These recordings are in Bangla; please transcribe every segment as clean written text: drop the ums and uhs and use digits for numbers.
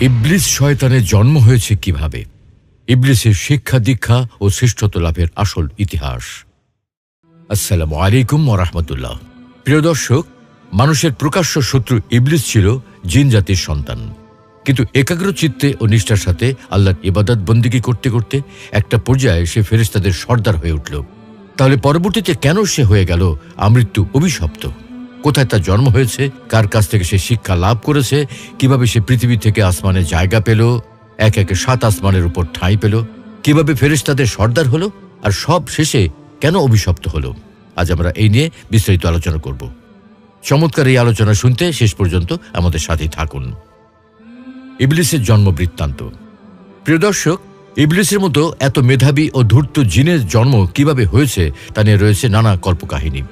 ইবলিস শয়তানের জন্ম হয়েছে কিভাবে, ইবলিসের শিক্ষা দীক্ষা ও শ্রেষ্ঠত্ব লাভের আসল ইতিহাস। আসসালামু আলাইকুম ওয়া রাহমাতুল্লাহ। প্রিয় দর্শক, মানুষের প্রকাশ্য শত্রু ইবলিস ছিল জিন জাতির সন্তান, কিন্তু একাগ্র চিত্তে ও নিষ্ঠার সাথে আল্লাহর ইবাদত বন্দেগী করতে করতে একটা পর্যায়ে সে ফেরেশতাদের সর্দার হয়ে উঠল। তাহলে পরবর্তীতে কেন সে হয়ে গেল আমৃত্যু অভিশপ্ত? কোথায় তার জন্ম হয়েছে, কার কাছ থেকে সে শিক্ষা লাভ করেছে, কিভাবে সে পৃথিবী থেকে আসমানে জায়গা পেল, এক একে 7 আসমানের উপর ঠাঁই পেল, কিভাবে ফেরেশতাদের সর্দার হলো, আর সব শেষে কেন অভিশপ্ত হলো? আজ আমরা এই নিয়ে বিস্তারিত আলোচনা করব। চমৎকার এই আলোচনা শুনতে শেষ পর্যন্ত আমাদের সাথেই থাকুন। ইবলিসের জন্ম বৃত্তান্ত। প্রিয় দর্শক, ইবলিসের মতো এত মেধাবী ও ধূর্ত জিনের জন্ম কিভাবে হয়েছে তা নিয়ে রয়েছে নানা কল্পকাহিনী।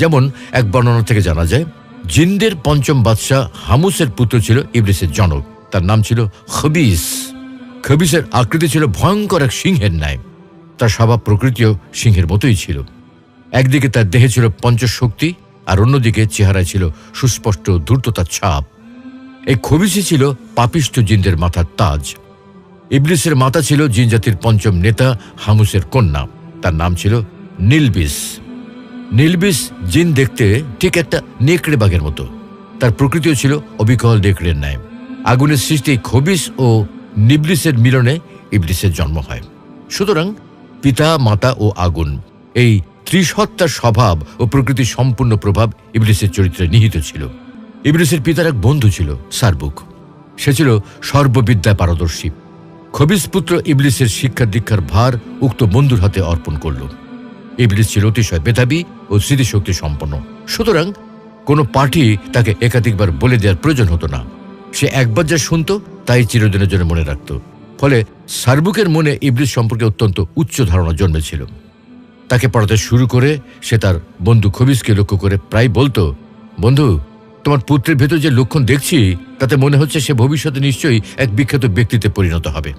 যেমন এক বর্ণনা থেকে জানা যায়, জিনদের পঞ্চম বাদশাহ হামুসের পুত্র ছিল ইবলিসের জনক। তার নাম ছিল খবিস। খবিসের আকৃতি ছিল ভয়ঙ্কর এক সিংহের ন্যায়। তার স্বভাব প্রকৃতিও সিংহের মতোই ছিল। একদিকে তার দেহে ছিল পঞ্চশক্তি, আর অন্যদিকে চেহারায় ছিল সুস্পষ্ট ধূর্ততার ছাপ। এই খবিসই ছিল পাপিষ্ঠ জিনদের মাথার তাজ। ইবলিসের মাতা ছিল জিন জাতির পঞ্চম নেতা হামুসের কন্যা। তার নাম ছিল নিলবিস। নিলবিস জিন দেখতে ঠিক একটা নেকড়ে বাঘের মতো। তার প্রকৃতিও ছিল অবিকল নেকড়ের ন্যায়। আগুনের সৃষ্টি খবিস ও নিবলিসের মিলনে ইবলিসের জন্ম হয়। সুতরাং পিতা, মাতা ও আগুন, এই ত্রিসত্তার স্বভাব ও প্রকৃতির সম্পূর্ণ প্রভাব ইবলিসের চরিত্রে নিহিত ছিল। ইবলিসের পিতার এক বন্ধু ছিল সারবুক। সে ছিল সর্ববিদ্যায় পারদর্শী। খবিস পুত্র ইবলিসের শিক্ষা দীক্ষার ভার উক্ত বন্ধুর হাতে অর্পণ করল। ইবলিস ছিল অতিশয় মেধাবী ও স্মৃতিশক্তি সম্পন্ন। সুতরাং কোনো পাঠই তাকে একাধিকবার বলে দেওয়ার প্রয়োজন হতো না। সে একবার যা শুনত তাই চিরদিনের জন্য মনে রাখত। ফলে সারবুকের মনে ইবলিস সম্পর্কে অত্যন্ত উচ্চ ধারণা জন্মেছিল। তাকে পড়াতে শুরু করে সে তার বন্ধু খবিসকে লক্ষ্য করে প্রায় বলতো, বন্ধু, তোমার পুত্রের ভেতর যে লক্ষণ দেখছি তাতে মনে হচ্ছে সে ভবিষ্যতে নিশ্চয়ই এক বিখ্যাত ব্যক্তিতে পরিণত হবে।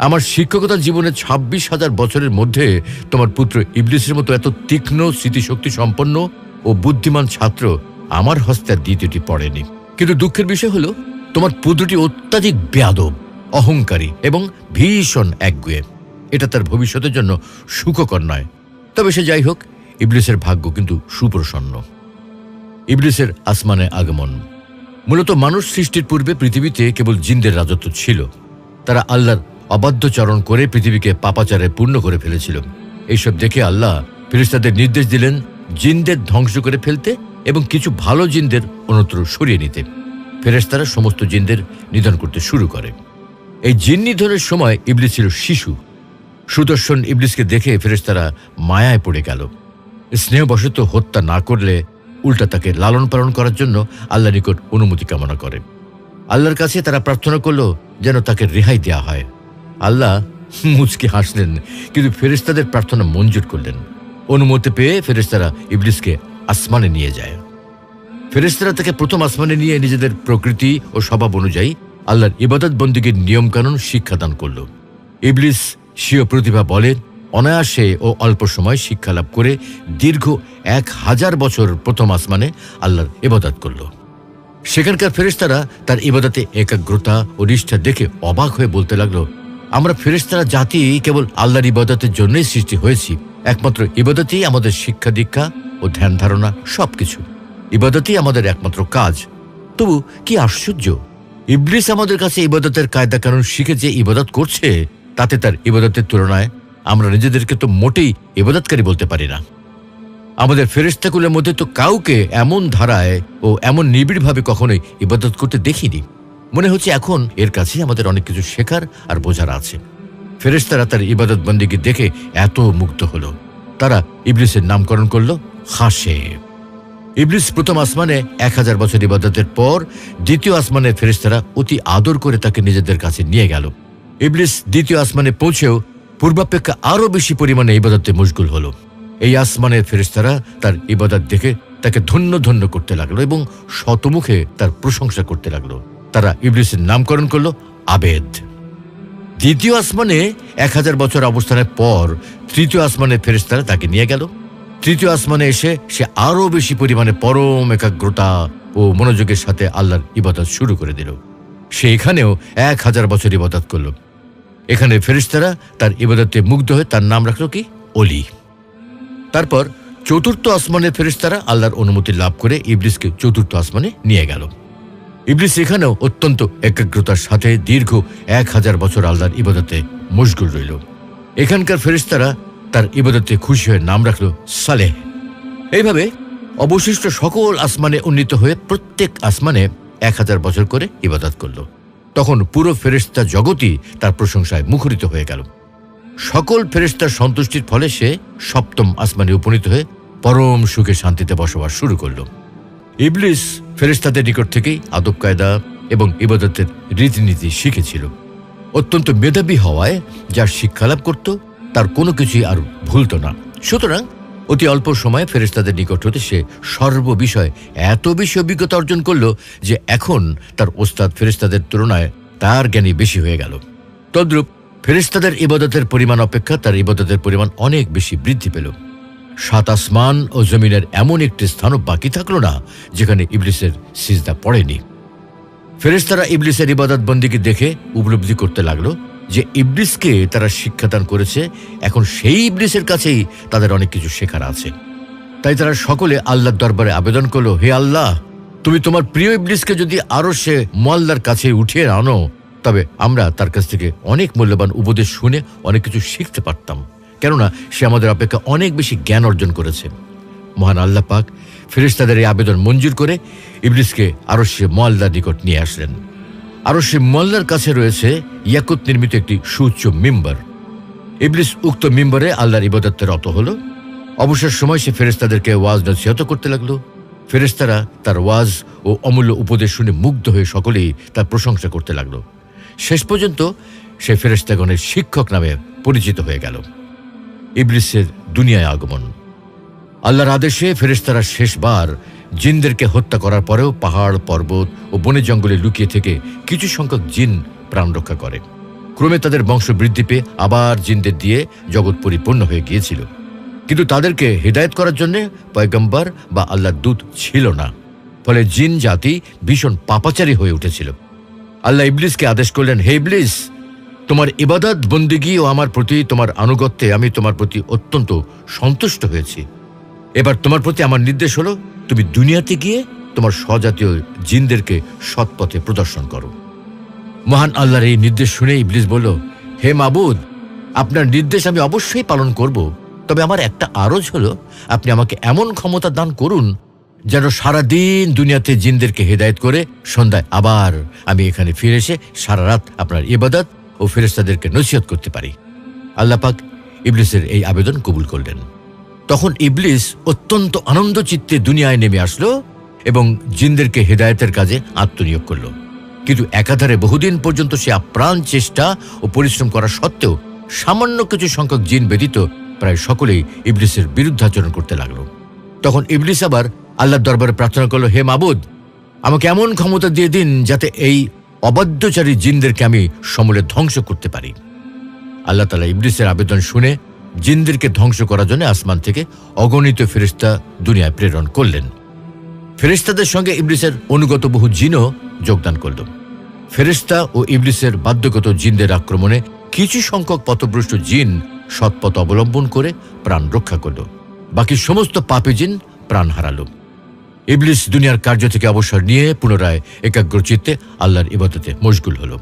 আমার শিক্ষকতা জীবনের 26,000 বছরের মধ্যে তোমার পুত্র ইবলিসের মতো এত তীক্ষ্ণ স্মৃতিশক্তি সম্পন্ন ও বুদ্ধিমান ছাত্র আমার হস্তে আর দ্বিতীয়টি পড়েনি। কিন্তু দুঃখের বিষয় হলো, তোমার পুত্রটি অত্যাধিক বেয়াদব, অহংকারী এবং ভীষণ একগুঁয়ে। এটা তার ভবিষ্যতের জন্য সুখকর নয়। তবে সে যাই হোক, ইবলিসের ভাগ্য কিন্তু সুপ্রসন্ন। ইবলিসের আসমানে আগমন। মূলত মানুষ সৃষ্টির পূর্বে পৃথিবীতে কেবল জিনদের রাজত্ব ছিল। তারা আল্লাহর অবাধ্যচরণ করে পৃথিবীকে পাপাচারে পূর্ণ করে ফেলেছিল। এইসব দেখে আল্লাহ ফেরেশতাদের নির্দেশ দিলেন জিনদের ধ্বংস করে ফেলতে এবং কিছু ভালো জিনদের অন্যত্র সরিয়ে নিতে। ফেরেশতারা সমস্ত জিনদের নিধন করতে শুরু করে। এই জিন নিধনের সময় ইবলিস ছিল শিশু। সুদর্শন ইবলিসকে দেখে ফেরেশতারা মায়ায় পড়ে গেল। স্নেহবশত হত্যা না করলে উল্টা তাকে লালন পালন করার জন্য আল্লাহর নিকট অনুমতি কামনা করে। আল্লাহর কাছে তারা প্রার্থনা করল যেন তাকে রেহাই দেয়া হয়। আল্লাহ মুচকি হাসলেন, কিন্তু ফেরেশতাদের প্রার্থনা মঞ্জুর করলেন। অনুমতি পেয়ে ফেরেশতারা ইবলিসকে আসমানে নিয়ে যায়। ফেরেশতারা তাকে প্রথম আসমানে নিয়ে নিজেদের প্রকৃতি ও স্বভাব অনুযায়ী আল্লাহর ইবাদত বন্দেগীর নিয়মকানুন শিক্ষাদান করল। ইবলিস স্বীয় প্রতিভা বলে অনায়াসে ও অল্প সময় শিক্ষা লাভ করে দীর্ঘ 1000 বছর প্রথম আসমানে আল্লাহর ইবাদত করল। সেখানকার ফেরেশতারা তার ইবাদতে একাগ্রতা ও নিষ্ঠা দেখে অবাক হয়ে বলতে লাগলো, আমরা ফেরেশতারা জাতি কেবল আল্লাহর ইবাদতের জন্যই সৃষ্টি হয়েছি। একমাত্র ইবাদতই আমাদের শিক্ষা দীক্ষা ও ধ্যান ধারণা সবকিছু। ইবাদতই আমাদের একমাত্র কাজ। তবু কি আশ্চর্য, ইবলিস আমাদের কাছে ইবাদতের কায়দা কানুন শিখে যে ইবাদত করছে, তাতে তার ইবাদতের তুলনায় আমরা নিজেদেরকে তো মোটেই ইবাদতকারী বলতে পারি না। আমাদের ফেরেশতাকুলের মধ্যে তো কাউকে এমন ধারায় ও এমন নিবিড়ভাবে কখনোই ইবাদত করতে দেখিনি। মনে হচ্ছে এখন এর কাছে আমাদের অনেক কিছু শেখার আর বোঝার আছে। ফেরেশতারা তার ইবাদত বন্দেগী দেখে এত মুগ্ধ হলো, তারা ইবলিসের নামকরণ করল হাসেব। ইবলিস প্রথম আসমানে 1000 বছর ইবাদতের পর দ্বিতীয় আসমানের ফেরেশতারা অতি আদর করে তাকে নিজেদের কাছে নিয়ে গেল। ইবলিস দ্বিতীয় আসমানে পৌঁছেও পূর্বাপেক্ষা আরও বেশি পরিমাণে ইবাদতে মশগুল হলো। এই আসমানের ফেরেশতারা তার ইবাদত দেখে তাকে ধন্য ধন্য করতে লাগলো এবং শতমুখে তার প্রশংসা করতে লাগলো। তারা ইবলিসের নামকরণ করল আবেদ। দ্বিতীয় আসমানে 1000 বছর অবস্থানের পর তৃতীয় আসমানের ফেরেশতারা তাকে নিয়ে গেল। তৃতীয় আসমানে এসে সে আরও বেশি পরিমাণে পরম একাগ্রতা ও মনোযোগের সাথে আল্লাহর ইবাদত শুরু করে দিল। সে এখানেও 1000 বছর ইবাদত করল। এখানে ফেরেশতারা তার ইবাদতে মুগ্ধ হয়ে তার নাম রাখল কি? অলি। তারপর চতুর্থ আসমানের ফেরেশতারা আল্লাহর অনুমতি লাভ করে ইবলিসকে চতুর্থ আসমানে নিয়ে গেল। ইবলিস এখানেও অত্যন্ত একাগ্রতার সাথে দীর্ঘ 1000 বছর আল্লাহর ইবাদতে মশগুল রইল। এখানকার ফেরেশতারা তার ইবাদতে খুশি হয়ে নাম রাখল সালেহ। এইভাবে অবশিষ্ট সকল আসমানে উন্নীত হয়ে প্রত্যেক আসমানে 1000 বছর করে ইবাদত করল। তখন পুরো ফেরেশতা জগৎই তার প্রশংসায় মুখরিত হয়ে গেল। সকল ফেরেশতার সন্তুষ্টির ফলে সে সপ্তম আসমানে উপনীত হয়ে পরম সুখে শান্তিতে বসবাস শুরু করল। ইবলিস ফেরেশতাদের নিকট থেকেই আদব কায়দা এবং ইবাদতের রীতিনীতি শিখেছিল। অত্যন্ত মেধাবী হওয়ায় যার শিক্ষালাভ করত তার কোনো কিছুই আর ভুলত না। সুতরাং অতি অল্প সময়ে ফেরেশতাদের নিকট হতে সে সর্ববিষয়ে এত বেশি অভিজ্ঞতা অর্জন করল যে এখন তার ওস্তাদ ফেরেশতাদের তুলনায় তার জ্ঞানী বেশি হয়ে গেল। তদ্রূপ ফেরেশতাদের ইবাদতের পরিমাণ অপেক্ষা তার ইবাদতের পরিমাণ অনেক বেশি বৃদ্ধি পেল। 7 আসমান ও জমিনের এমন একটি স্থানও বাকি থাকল না যেখানে ইবলিসের সিজদা পড়েনি। ফেরেশতারা ইবলিসের ইবাদত বন্দিকে দেখে উপলব্ধি করতে লাগলো যে ইবলিসকে তারা শিক্ষাদান করেছে, এখন সেই ইবলিসের কাছেই তাদের অনেক কিছু শেখার আছে। তাই তারা সকলে আল্লাহর দরবারে আবেদন করল, হে আল্লাহ, তুমি তোমার প্রিয় ইবলিসকে যদি আরো সে মুআল্লার কাছে উঠিয়ে আনো তবে আমরা তার কাছ থেকে অনেক মূল্যবান উপদেশ শুনে অনেক কিছু শিখতে পারতাম, কেননা সে আমাদের অপেক্ষা অনেক বেশি জ্ঞান অর্জন করেছে। মহান আল্লাহ পাক ফেরেশতাদের এই আবেদন মঞ্জুর করে ইবলিসকে আরশে মুআল্লার নিকট নিয়ে আসলেন। আরশে মুআল্লার কাছে রয়েছে ইয়াকুত নির্মিত একটি সুউচ্চ মিম্বর। ইবলিস উক্ত মিম্বরে আল্লাহর ইবাদতে রত হল। অবসর সময় সে ফেরেশতাদেরকে ওয়াজ নসিহত করতে লাগলো। ফেরেশতারা তার ওয়াজ ও অমূল্য উপদেশ শুনে মুগ্ধ হয়ে সকলেই তার প্রশংসা করতে লাগলো। শেষ পর্যন্ত সে ফেরেশতাগণের শিক্ষক নামে পরিচিত হয়ে গেল। ইবলিসের দুনিয়ায় আগমন। আল্লাহর আদেশে ফেরেশতারা শেষবার জিনদেরকে হত্যা করার পরেও পাহাড়, পর্বত ও বনে জঙ্গলে লুকিয়ে থেকে কিছু সংখ্যক জিন প্রাণ রক্ষা করে। ক্রমে তাদের বংশ বৃদ্ধি পেয়ে আবার জিনদের দিয়ে জগৎ পরিপূর্ণ হয়ে গিয়েছিল, কিন্তু তাদেরকে হিদায়াত করার জন্য পয়গম্বর বা আল্লাহর দূত ছিল না। ফলে জিন জাতি ভীষণ পাপাচারী হয়ে উঠেছিল। আল্লাহ ইবলিসকে আদেশ করলেন, হে ইবলিস, তোমার ইবাদত বন্দেগী ও আমার প্রতি তোমার আনুগত্যে আমি তোমার প্রতি অত্যন্ত সন্তুষ্ট হয়েছি। এবার তোমার প্রতি আমার নির্দেশ হলো, তুমি দুনিয়াতে গিয়ে তোমার স্বজাতীয় জিনদেরকে সৎপথে প্রদর্শন করো। মহান আল্লাহর এই নির্দেশ শুনে ইবলিস বলল, হে মাবুদ, আপনার নির্দেশ আমি অবশ্যই পালন করব, তবে আমার একটা আরজ হলো, আপনি আমাকে এমন ক্ষমতা দান করুন যেন সারাদিন দুনিয়াতে জিনদেরকে হেদায়েত করে সন্ধ্যায় আবার আমি এখানে ফিরে এসে সারা রাত আপনার ইবাদত ও ফেরেশতাদেরকে নসিহত করতে পারি। আল্লাহ পাক ইবলিসের এই আবেদন কবুল করলেন। তখন ইবলিস অত্যন্ত আনন্দ চিত্তে দুনিয়ায় নেমে আসলো এবং জিনদেরকে হেদায়েতের কাজে আত্মনিয়োগ করল। কিন্তু একাধারে বহুদিন পর্যন্ত সে আপ্রাণ চেষ্টা ও পরিশ্রম করা সত্ত্বেও সামান্য কিছু সংখ্যক জিন ব্যতীত প্রায় সকলেই ইবলিসের বিরুদ্ধাচরণ করতে লাগলো। তখন ইবলিস আবার আল্লাহর দরবারে প্রার্থনা করল, হে মাবুদ, আমাকে এমন ক্ষমতা দিয়ে দিন যাতে এই অবাধ্যচারী জিনদেরকে আমি সমূলে ধ্বংস করতে পারি। আল্লাহ তাআলা ইবলিসের আবেদন শুনে জিনদেরকে ধ্বংস করার জন্য আসমান থেকে অগণিত ফেরেশতা দুনিয়ায় প্রেরণ করলেন। ফেরেশতাদের সঙ্গে ইবলিসের অনুগত বহু জিনও যোগদান করল। ফেরেশতা ও ইবলিসের বাধ্যগত জিনদের আক্রমণে কিছু সংখ্যক পথভ্রষ্ট জিন সৎপথ অবলম্বন করে প্রাণ রক্ষা করল, বাকি সমস্ত পাপী জিন প্রাণ হারালো। ইবলিস দুনিয়ার কার্য থেকে অবসর নিয়ে পুনরায় একাগ্র চিত্তে আল্লাহর ইবাদতে মশগুল হল।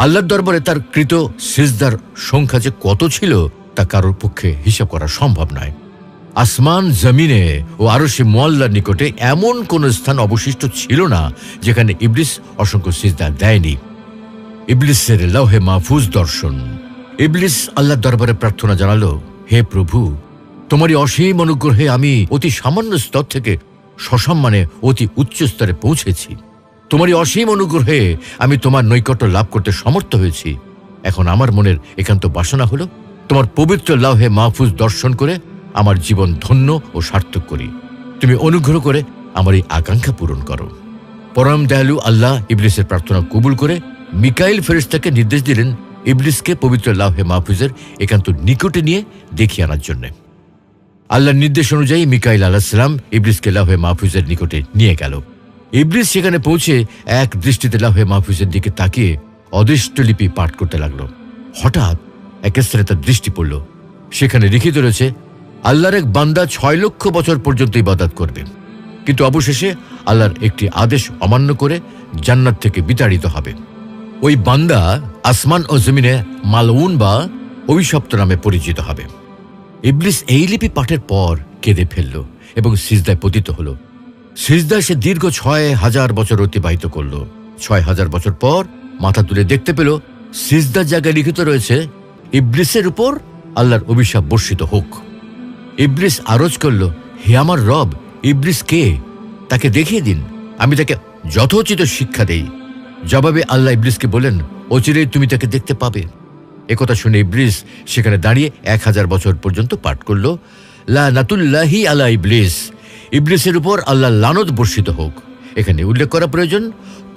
আল্লাহর দরবারে তার কৃত সিজদার সংখ্যা যে কত ছিল তা কারোর পক্ষে হিসাব করা সম্ভব নয়। আসমান, জমিনে ও আরশে মুআল্লার নিকটে এমন কোন স্থান অবশিষ্ট ছিল না যেখানে ইবলিস অসংখ্য সিজদা দেয়নি। ইবলিসের লৌহে মাহফুজ দর্শন। ইবলিস আল্লাহর দরবারে প্রার্থনা জানালো, হে প্রভু, তোমারই অসীম অনুগ্রহে আমি অতি সামান্য স্তর থেকে সসম্মানে অতি উচ্চ স্তরে পৌঁছেছি। তোমারই অসীম অনুগ্রহে আমি তোমার নৈকট্য লাভ করতে সমর্থ হয়েছি। এখন আমার মনের একান্ত বাসনা হলো তোমার পবিত্র লৌহে মাহফুজ দর্শন করে আমার জীবন ধন্য ও সার্থক করি। তুমি অনুগ্রহ করে আমার এই আকাঙ্ক্ষা পূরণ করো। পরম দয়ালু আল্লাহ ইবলিসের প্রার্থনা কবুল করে মিকাইল ফেরেশতাকে নির্দেশ দিলেন ইবলিসকে পবিত্র লৌহে মাহফুজের একান্ত নিকটে নিয়ে দেখিয়ে আনার জন্য। আল্লাহর নির্দেশ অনুযায়ী মিকাইল আলাইহিস সালাম ইবলিসকে লৌহে মাহফুজের নিকটে নিয়ে গেল। ইবলিস সেখানে পৌঁছে এক দৃষ্টিতে লাহে মাহফুজের দিকে তাকিয়ে অদৃষ্টলিপি পাঠ করতে লাগলো। হঠাৎ এক স্থানে তার দৃষ্টি পড়ল। সেখানে লিখিত রয়েছে, আল্লাহর এক বান্দা 6 লক্ষ বছর পর্যন্ত ইবাদত করবে, কিন্তু অবশেষে আল্লাহর একটি আদেশ অমান্য করে জান্নাত থেকে বিতাড়িত হবে। ওই বান্দা আসমান ও জমিনে মালউন বা অভিশপ্ত নামে পরিচিত হবে। ইবলিস এই লিপি পাঠের পর কেঁদে ফেলল এবং সিজদায় পতিত হল। সিজদায় সে দীর্ঘ 6000 বছর অতিবাহিত করল। 6000 বছর পর মাথা তুলে দেখতে পেল সিজদার জায়গায় লিখিত রয়েছে, ইবলিসের উপর আল্লাহর অভিশাপ বর্ষিত হোক। ইবলিস আরজ করল, হে আমার রব, ইবলিস কে? তাকে দেখিয়ে দিন, আমি তাকে যথোচিত শিক্ষা দেই। জবাবে আল্লাহ ইবলিসকে বলেন, অচিরেই তুমি তাকে দেখতে পাবে। একথা শুনে ইবলিস সেখানে দাঁড়িয়ে 1000 বছর পর্যন্ত পাঠ করল, লানাতুল্লাহি আলা ইবলিস, ইবলিসের উপর আল্লাহ লানত বর্ষিত হোক। এখানে উল্লেখ করা প্রয়োজন,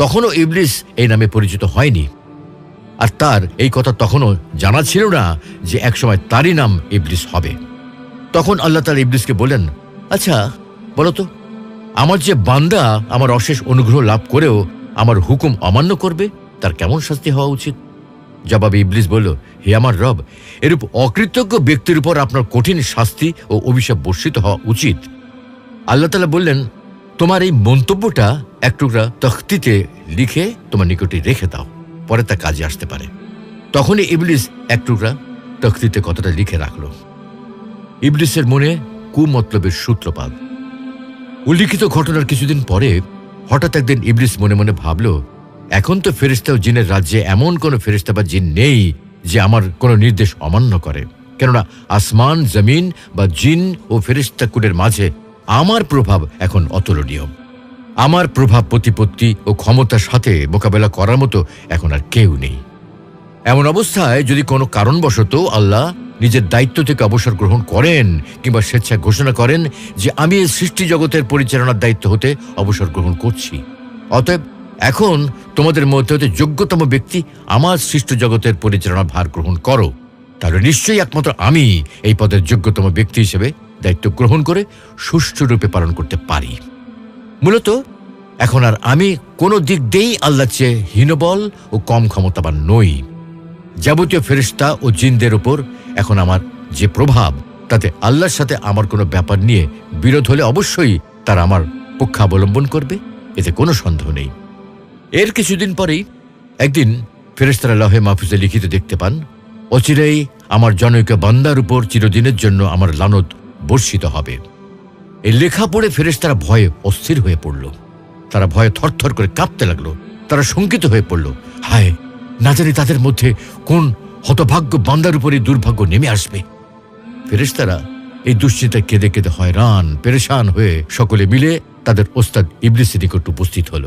তখনও ইবলিস এই নামে পরিচিত হয়নি, আর তার এই কথা তখনও জানা ছিল না যে একসময় তারই নাম ইবলিস হবে। তখন আল্লাহ তাআলা ইবলিসকে বলেন, আচ্ছা বলতো, আমার যে বান্দা আমার অশেষ অনুগ্রহ লাভ করেও আমার হুকুম অমান্য করবে, তার কেমন শাস্তি হওয়া উচিত? জবাবে ইবলিস বলল, হে আমার রব, এরূপ অকৃতজ্ঞ ব্যক্তির উপর আপনার কঠিন শাস্তি ও অভিশাপ বর্ষিত হওয়া উচিত। আল্লাহ তাআলা বললেন, তোমার এই মন্তব্যটা এক টুকরা তখতিতে লিখে তোমার নিকটে রেখে দাও, পরে তা কাজে আসতে পারে। তখনই ইবলিস এক টুকরা তখতিতে কথাটা লিখে রাখল। ইবলিসের মনে কুমতলবের সূত্রপাত। উল্লিখিত ঘটনার কিছুদিন পরে হঠাৎ একদিন ইবলিস মনে মনে ভাবল, এখন তো ফেরেশতা ও জিনের রাজ্যে এমন কোনো ফেরেশতা বা জিন নেই যে আমার কোনো নির্দেশ অমান্য করে, কেননা আসমান, জমিন বা জিন ও ফেরেশতাকুলের মাঝে আমার প্রভাব এখন অতুলনীয়। আমার প্রভাব, প্রতিপত্তি ও ক্ষমতার সাথে মোকাবেলা করার মতো এখন আর কেউ নেই। এমন অবস্থায় যদি কোনো কারণবশত আল্লাহ নিজের দায়িত্ব থেকে অবসর গ্রহণ করেন কিংবা স্বেচ্ছায় ঘোষণা করেন যে আমি এই সৃষ্টি জগতের পরিচালনার দায়িত্ব হতে অবসর গ্রহণ করছি, অতএব এখন তোমাদের মধ্যে হতে যোগ্যতম ব্যক্তি আমার সৃষ্ট জগতের পরিচালনা ভার গ্রহণ করো, তাহলে নিশ্চয়ই একমাত্র আমি এই পদের যোগ্যতম ব্যক্তি হিসেবে দায়িত্ব গ্রহণ করে সুষ্ঠুরূপে পালন করতে পারি। মূলত এখন আর আমি কোনো দিক দিয়েই আল্লাহর চেয়ে হীনবল ও কম ক্ষমতাবান নই। যাবতীয় ফেরেশতা ও জিনদের উপর এখন আমার যে প্রভাব, তাতে আল্লাহর সাথে আমার কোনো ব্যাপার নিয়ে বিরোধ হলে অবশ্যই তারা আমার পক্ষাবলম্বন করবে, এতে কোনো সন্দেহ নেই। এর কিছুদিন পরেই একদিন ফেরেশতারা লহে মাহফুজে লিখিত দেখতে পান, অচিরেই আমার জনৈক বান্দার উপর চিরদিনের জন্য আমার লানত বর্ষিত হবে। এই লেখা পড়ে ফেরেশতারা ভয়ে অস্থির হয়ে পড়ল। তারা ভয়ে থরথর করে কাঁপতে লাগলো। তারা শঙ্কিত হয়ে পড়ল, হায়, না জানি তাদের মধ্যে কোন হতভাগ্য বান্দার উপরই দুর্ভাগ্য নেমে আসবে। ফেরেশতারা এই দুশ্চিন্তায় কেঁদে কেঁদে হয়রান পেরেশান হয়ে সকলে মিলে তাদের ওস্তাদ ইবলিসের নিকট উপস্থিত হল।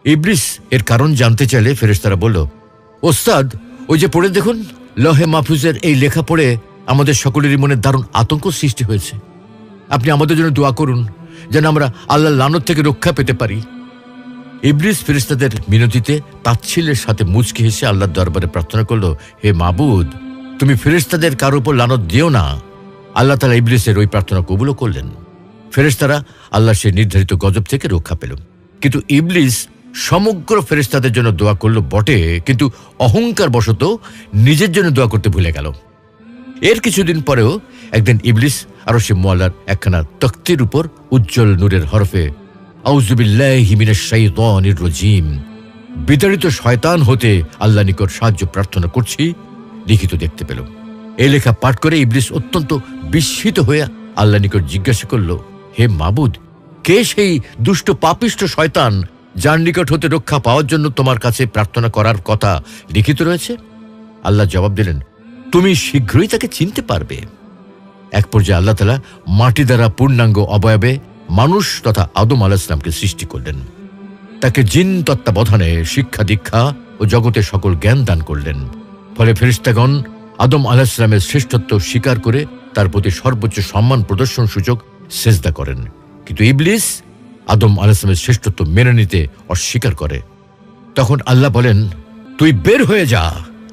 ইবলিস এর কারণ জানতে চাইলে ফেরেশতারা বলল, ওস্তাদ, ওই যে পড়ে দেখুন, লহে মাহফুজের এই লেখা পড়ে আমাদের সকলেরই মনে দারুণ আতঙ্ক সৃষ্টি হয়েছে। আপনি আমাদের জন্য দোয়া করুন যেন আমরা আল্লাহর লানত থেকে রক্ষা পেতে পারি। ইবলিস ফেরেশতাদের মিনতিতে তাচ্ছিল্যের সাথে মুচকি হেসে আল্লাহর দরবারে প্রার্থনা করল, হে মাবুদ, তুমি ফেরেশতাদের কারো উপর লানত দিও না। আল্লাহ তাআলা ইবলিসের ওই প্রার্থনা কবুল করলেন। ফেরেশতারা আল্লাহর সেই নির্ধারিত গজব থেকে রক্ষা পেল। কিন্তু ইবলিস সমগ্র ফেরেশতাদের জন্য দোয়া করল বটে, কিন্তু অহংকার বশত নিজের জন্য দোয়া করতে ভুলে গেল। এর কিছুদিন পরেও একদিন ইবলিস আরশে মুআল্লার একখানা তখতির উপর উজ্জ্বল নূরের হরফে আউযু বিল্লাহি মিনাশ শাইতানির রাজিম, বিতাড়িত শয়তান হতে আল্লাহ নিকট সাহায্য প্রার্থনা করছি লিখিত দেখতে পেল। এই লেখা পাঠ করে ইবলিস অত্যন্ত বিস্মিত হয়ে আল্লাহ নিকট জিজ্ঞাসা করল, হে মাবুদ, কে সেই দুষ্ট পাপিষ্ট শয়তান যার নিকট হতে রক্ষা পাওয়ার জন্য তোমার কাছে প্রার্থনা করার কথা লিখিত রয়েছে? আল্লাহ জবাব দিলেন, তুমি শীঘ্রই তাকে চিনতে পারবে। এক পর্যায়ে আল্লাহ তাআলা মাটি দ্বারা পূর্ণাঙ্গ অবয়বে মানুষ তথা আদম আলাইহিস সালামকে সৃষ্টি করলেন। তাকে জিন তত্ত্বাবধানে শিক্ষা দীক্ষা ও জগতে সকল জ্ঞান দান করলেন। ফলে ফেরেশতাগণ আদম আলাইহিস সালামের শ্রেষ্ঠত্ব স্বীকার করে তার প্রতি সর্বোচ্চ সম্মান প্রদর্শন সূচক সেজদা করেন। কিন্তু ইবলিস আদম আলাইহিস সালামের শ্রেষ্ঠত্ব মেনে নিতে অস্বীকার করে। তখন আল্লাহ বলেন, তুই বের হয়ে যা,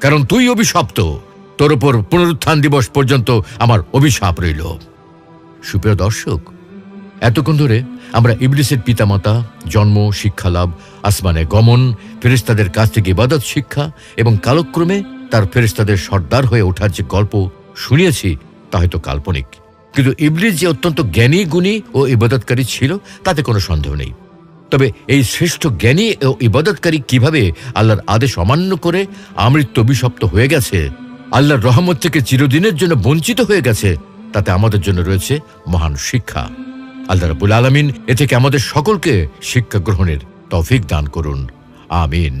কারণ তুই অভিশপ্ত, তোর উপর পুনরুত্থান দিবস পর্যন্ত আমার অভিশাপ রইল। সুপ্রিয় দর্শক, এতক্ষণ ধরে আমরা ইবলিসের পিতামাতা, জন্ম, শিক্ষালাভ, আসমানে গমন, ফেরেশতাদের কাছ থেকে ইবাদত শিক্ষা এবং কালক্রমে তার ফেরেশতাদের সর্দার হয়ে ওঠার যে গল্প শুনিয়েছি তা হয়তো কাল্পনিক, কিন্তু ইবলিস যে অত্যন্ত জ্ঞানী, গুণী ও ইবাদতকারী ছিল তাতে কোনো সন্দেহ নেই। তবে এই শ্রেষ্ঠ জ্ঞানী ও ইবাদতকারী কিভাবে আল্লাহর আদেশ অমান্য করে আমৃত্যু অভিশপ্ত হয়ে গেছে, আল্লাহর রহমত থেকে চিরদিনের জন্য বঞ্চিত হয়ে গেছে, তাতে আমাদের জন্য রয়েছে মহান শিক্ষা। আল্লাহ রাব্বুল আলামিন এ থেকে আমাদের সকলকে শিক্ষা গ্রহণের তৌফিক দান করুন। আমিন।